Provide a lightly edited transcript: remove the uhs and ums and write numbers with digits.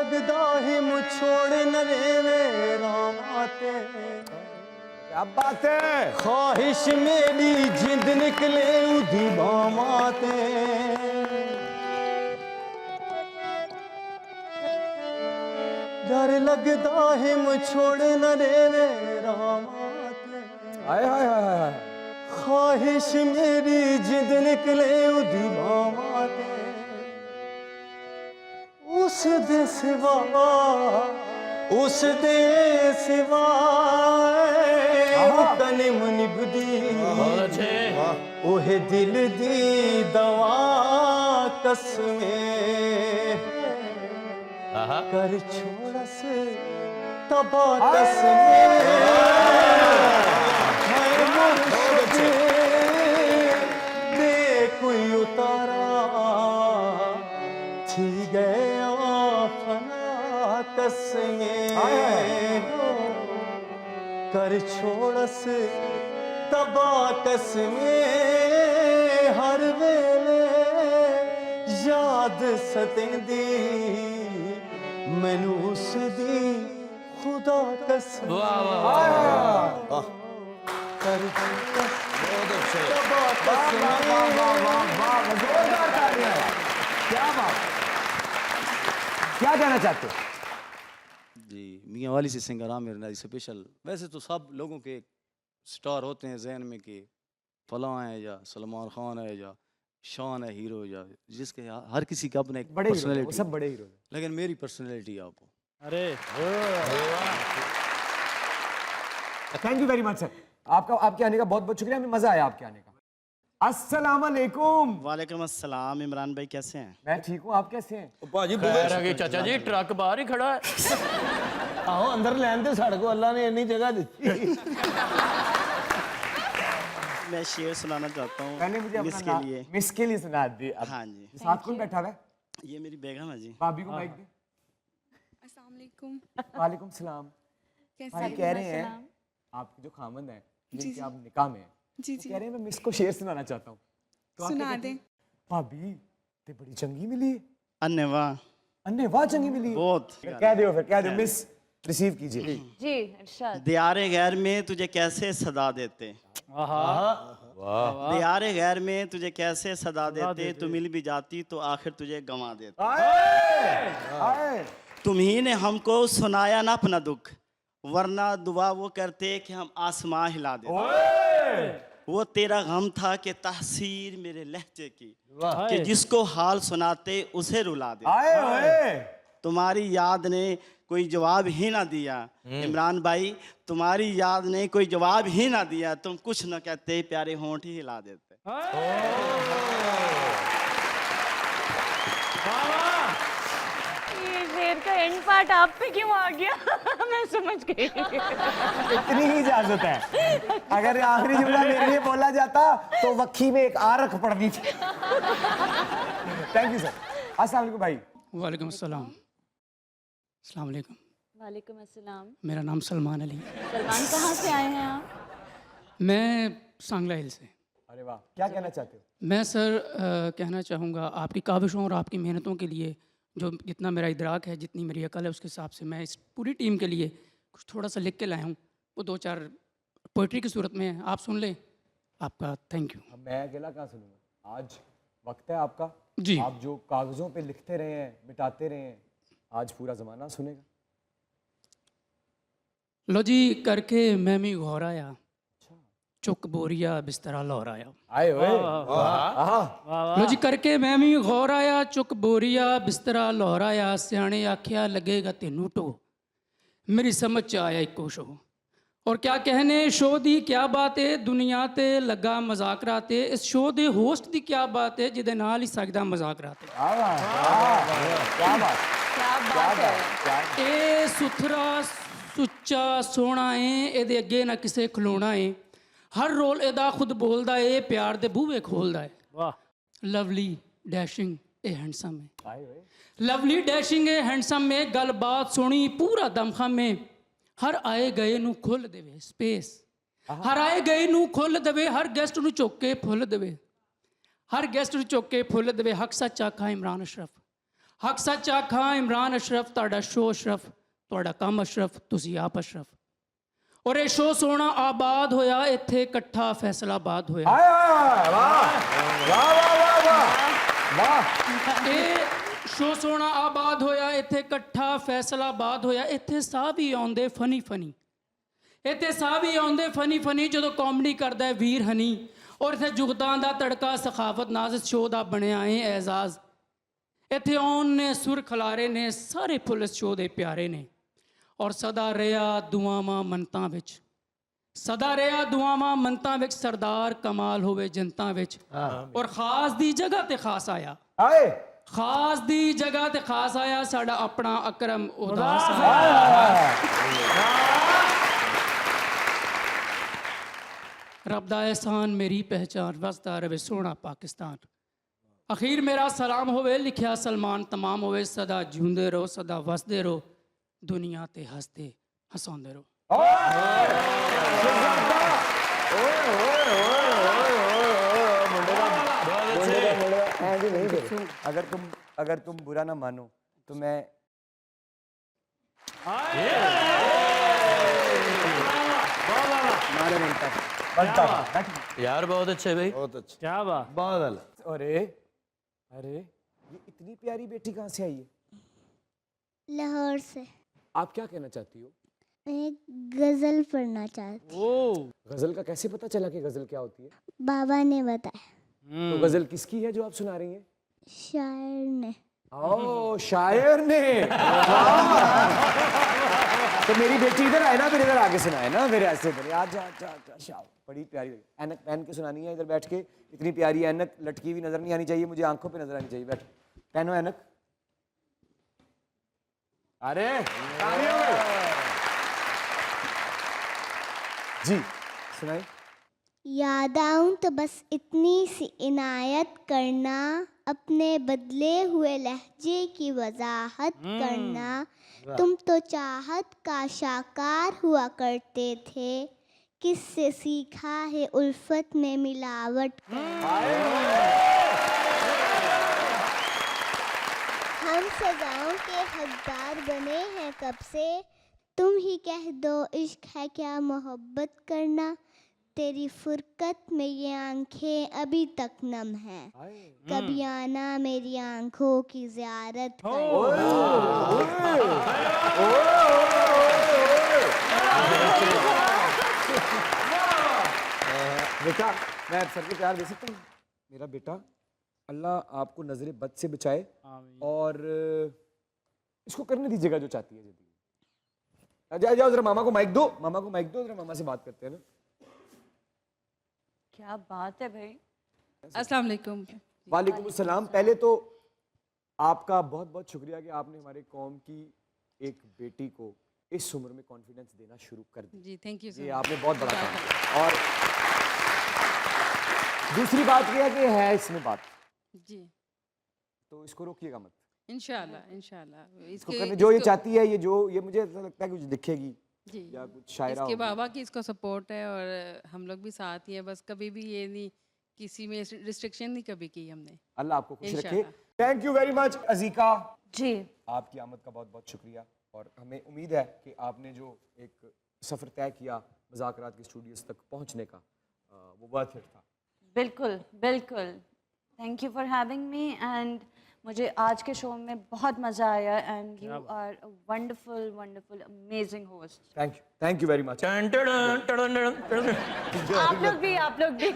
लगदा हिम छोड़ न रेवे रामाते। क्या बात है। ख्वाहिश मेरी जिंद निकले उदी बामाते। डर लगदा हिम छोड़ न रेवे रामाते। हाय हाय हाय हाय। ख्वाहिश मेरी जिंद निकले उदी बामाते। उस दे सिवा तने मनी बुदी ओहे दिल दी दवा कसमे कर छोड़स तबा कसमे है मुर्शिद दे कोई उतारा थी गया फना कसमे कर छोड़स तबा कसमे हर वेले याद सतेंदी मैनू उस दी खुदा कसम। कर छोड़स तबा कसमे। क्या बात, क्या कहना चाहते हो? जी मियाँ वाली से सिंगर आमिर नारी स्पेशल। वैसे तो सब लोगों के स्टार होते हैं जहन में कि फलां है या सलमान खान है या शान है हीरो या जिसके हर किसी का अपना एक बड़े हीरो, पर्सनैलिटी, सब बड़े हीरो। लेकिन मेरी पर्सनैलिटी आप हो। अरे thank you very much sir, आपके आने का बहुत बहुत शुक्रिया, हमें मजा आया आपके आने का। अस्सलाम वालेकुम। वालेकुम अस्सलाम। इमरान भाई कैसे हैं? मैं ठीक हूँ, आप कैसे हैं? चाचा जी ट्रक बाहर ही खड़ा है। आओ अंदर लैन दे, साढ़े को अल्लाह ने इतनी जगह दी। मैं शेर सुनाना चाहता हूँ मैंने मुझे मिस अपना के लिए। मिस के लिए सुना दी। हाँ जी, साथ कौन बैठा हुआ है? ये मेरी बेगम है जी। भाभी को माइक दे। अस्सलाम वालेकुम। वालेकुम सलाम। कैसे भाई हैं? कह रहे हैं आपके जो खामंद है जिनके आप निकाह में हैं, जी वो जी कह रहे हैं मैं मिस को शेर सुनाना चाहता हूँ। तो आप क्या सुना कहती दें। हैं? भाभी ते बड़ी चंगी मिली है। अन्य वाह, अन्ने वाह चंगी मिली है। बहुत। फिर कह दो मिस रिसीव कीजिए। जी इरशाद। दियारे गैर में तुझे कैसे सदा देते, दियारे गैर में तुझे कैसे सदा देते, तू मिल भी जाती तो आखिर तुझे गंवा देते। तुम्ही ने हमको सुनाया ना अपना दुख, वरना दुआ वो करते कि हम आसमां हिला देते। वो तेरा गम था कि तहसीर मेरे लहजे की, कि जिसको हाल सुनाते उसे रुला देते। तुम्हारी याद ने कोई जवाब ही ना दिया इमरान भाई, तुम्हारी याद ने कोई जवाब ही ना दिया, तुम कुछ न कहते प्यारे होंठ ही हिला देते। ये शेर का एंड पार्ट आप पे क्यों आ गया? मैं समझ गई। इतनी ही इजाजत है, अगर आखिरी जुमला मेरे लिए बोला जाता तो वक्की में एक आरख पड़नी थी। Thank you sir. अस्सलाम वालेकुम भाई। वालेकुम अस्सलाम। अस्सलाम वालेकुम। वालेकुम अस्सलाम। मेरा नाम सलमान अली। सलमान कहाँ से आए हैं आप? मैं सांगला हिल से। अरे वाह, क्या कहना चाहते हो? मैं सर कहना चाहूँगा आपकी काविशों और आपकी मेहनतों के लिए, जो जितना मेरा इदराक है, जितनी मेरी अकल है, उसके हिसाब से मैं इस पूरी टीम के लिए कुछ थोड़ा सा लिख के लाया हूँ। वो 2-4 पोइट्री की सूरत में आप सुन लें। आपका थैंक यू। अब मैं अकेला कहाँ सुनूंगा, आज वक्त है आपका जी। आप जो कागजों पे लिखते रहे हैं, मिटाते रहे हैं, आज पूरा जमाना सुनेगा। लो जी करके मैं भी घोराया, चुक बोरिया बिस्तरा लहराया। आए हुए लो जी करके मैं भी घोराया, चुक बोरिया बिस्तरा लहराया, सियाने आख्या लगेगा तेनू टो, मेरी समझ च आया इको शो। और क्या कहने शो दी क्या बात है, दुनिया ते लगा मजाक राते, इस शो दे होस्ट दी क्या बात है, जिदे नाल ही सकदा मजाक राते। क्या बात ए सुथरा सुच्चा सोहना है, एदे अगे ना किसे खलोना है, हर रोल एदा खुद बोलदा है, प्यार दे बूहे खोलदा है। वाह। लवली डैशिंग ए हैंडसम है, आए हुए लवली डैशिंग ए हैंडसम में, गल बात सोनी पूरा दमखम में, हर आए गए नू खोल देवे स्पेस, हर आए गए नू खोल देवे, हर गेस्ट नू चुक के फुल देवे, हर गेस्ट नू चुक के फुल देवे, हक सच आखा इमरान अशरफ, ਹੱਕ ਸੱਚ ਆਖਾਂ ਇਮਰਾਨ ਅਸ਼ਰਫ ਤੁਹਾਡਾ ਸ਼ੋ ਅਸ਼ਰਫ ਤੁਹਾਡਾ ਕੰਮ ਅਸ਼ਰਫ ਤੁਸੀਂ ਆਪ ਅਸ਼ਰਫ ਔਰ ਇਹ ਸ਼ੋ ਸੋਹਣਾ ਆਬਾਦ ਹੋਇਆ ਇੱਥੇ ਇਕੱਠਾ ਫੈਸਲਾਬਾਦ ਹੋਇਆ ਆਏ ਆਏ, ਵਾਹ ਵਾਹ ਵਾਹ ਵਾਹ ਵਾਹ। ਇਹ ਸ਼ੋ ਸੋਹਣਾ ਆਬਾਦ ਹੋਇਆ ਇੱਥੇ ਇਕੱਠਾ ਫੈਸਲਾਬਾਦ ਹੋਇਆ ਇੱਥੇ ਸਾਹ ਵੀ ਆਉਂਦੇ ਫਨੀ ਫਨੀ ਇੱਥੇ ਸਾਹ ਵੀ ਆਉਂਦੇ ਫਨੀ ਫਨੀ ਜਦੋਂ ਕਾਮੇਡੀ ਕਰਦਾ ਹੈ ਵੀਰ ਹਨੀ ਔਰ ਇੱਥੇ ਜੁਗਤਾਂ ਦਾ ਤੜਕਾ ਸਖਾਫਤ ਨਾਜ਼ ਸ਼ੋਅ ਦਾ ਬਣਿਆ ਏ ਐਜ਼ਾਜ਼ ਇੱਥੇ ਆਉਣ ਨੇ ਸੁਰ ਖਲਾਰੇ ਨੇ ਸਾਰੇ ਪੁਲਿਸ ਸ਼ੋਅ ਦੇ ਪਿਆਰੇ ਨੇ ਔਰ ਸਦਾ ਰਿਹਾ ਦੁਆਵਾਂ ਮੰਨਤਾਂ ਵਿੱਚ ਸਦਾ ਰਿਹਾ ਦੁਆਵਾਂ ਮੰਨਤਾਂ ਵਿੱਚ ਸਰਦਾਰ ਕਮਾਲ ਹੋਵੇ ਜਨਤਾ ਵਿੱਚ ਔਰ ਖਾਸ ਦੀ ਜਗ੍ਹਾ ਤੇ ਖਾਸ ਆਇਆ ਆਏ ਖਾਸ ਦੀ ਜਗ੍ਹਾ ਤੇ ਖਾਸ ਆਇਆ ਸਾਡਾ ਆਪਣਾ ਅਕਰਮ ਉਦਾਸ ਆਇਆ ਰੱਬ ਦਾ ਅਹਿਸਾਨ ਮੇਰੀ ਪਹਿਚਾਨ ਵਸਦਾ ਰਵੇ ਸੋਹਣਾ ਪਾਕਿਸਤਾਨ ਅਖੀਰ ਮੇਰਾ ਸਲਾਮ ਹੋਵੇ ਲਿਖਿਆ ਸਲਮਾਨ ਤਮਾਮ ਹੋਵੇ ਸਦਾ ਜਿਉਂਦੇ ਰਹੋ ਸਦਾ ਵਸਦੇ ਰਹੋ ਦੁਨੀਆ ਤੇ ਹੱਸਦੇ ਹਸਾਉਂਦੇ ਰਹੋ ऐसे नहीं दे अगर तुम बुरा ना मानो तो मैं यार बहुत अच्छे भाई, बहुत अच्छा क्या बात। बहुत अलग। अरे अरे ये इतनी प्यारी बेटी कहाँ से आई है? लाहौर से। आप क्या कहना चाहती हो? मैं गजल पढ़ना चाहती हूँ। गजल का कैसे पता चला कि गजल क्या होती है? बाबा ने बताया। तो गजल किसकी है जो आप सुना रही हैं? शायर ने। ओ शायर ने। तो मेरी बेटी इधर आए ना, फिर इधर आगे सुनाए ना, फिर ऐसे इधर आज शाबाश, बड़ी प्यारी लगी। ऐनक पहन के सुनानी है इधर बैठ के, इतनी प्यारी ऐनक लटकी हुई नजर नहीं आनी चाहिए, मुझे आंखों पे नजर आनी चाहिए। बैठ पहनो ऐनक। अरे तालियों में। जी सुनाई। याद आऊं तो बस इतनी सी इनायत करना, अपने बदले हुए लहजे की वजाहत करना। तुम तो चाहत का शाकार हुआ करते थे, किससे सीखा है उल्फत में मिलावट करना। हम सजाओं के हकदार बने हैं कब से, तुम ही कह दो इश्क है क्या मोहब्बत करना। तेरी फुरकत में ये आंखें अभी तक नम हैं, कभी आना मेरी आंखों की ज़ियारत बेटा मैं सर को प्यार दे सकता हूँ? मेरा बेटा, अल्लाह आपको नजर बद से बचाए और इसको करने दीजिएगा जो चाहती है। जाओ जाओ जरा मामा को माइक दो, मामा को माइक दो, जरा मामा से बात करते हैं ना। क्या बात है भाई। अस्सलाम वालेकुम। वालेकुम अस्सलाम। पहले तो आपका बहुत बहुत शुक्रिया कि आपने हमारे कौम की एक बेटी को इस उम्र में कॉन्फिडेंस देना शुरू कर दिया। जी थैंक यू ये आपने बहुत बड़ा काम किया। और दूसरी बात यह है कि है इसमें बात, जी तो इसको रोकिएगा मत। इंशाल्लाह इंशाल्लाह इसको करने जो ये चाहती है, ये मुझे ऐसा लगता है कि कुछ लिखेगी जी या कुछ शायरा इसके होगी। बाबा की इसको सपोर्ट है और हम लोग भी साथ ही हैं, बस कभी भी ये नहीं किसी में रिस्ट्रिक्शन नहीं कभी की हमने। अल्लाह आपको खुश रखे। इंशाल्लाह। Thank you very much अजीका। जी आपकी आमद का बहुत बहुत शुक्रिया और हमें उम्मीद है कि आपने जो एक सफ़र तय किया मुज़ाकरात के स्टूडियोज़ तक पहुंचने का, वो वर्थ इट था। बिल्कुल बिल्कुल। Thank you for having me and मुझे आज के शो में बहुत मज़ा आया and you are a wonderful wonderful amazing host. Thank you very much. आप लोग भी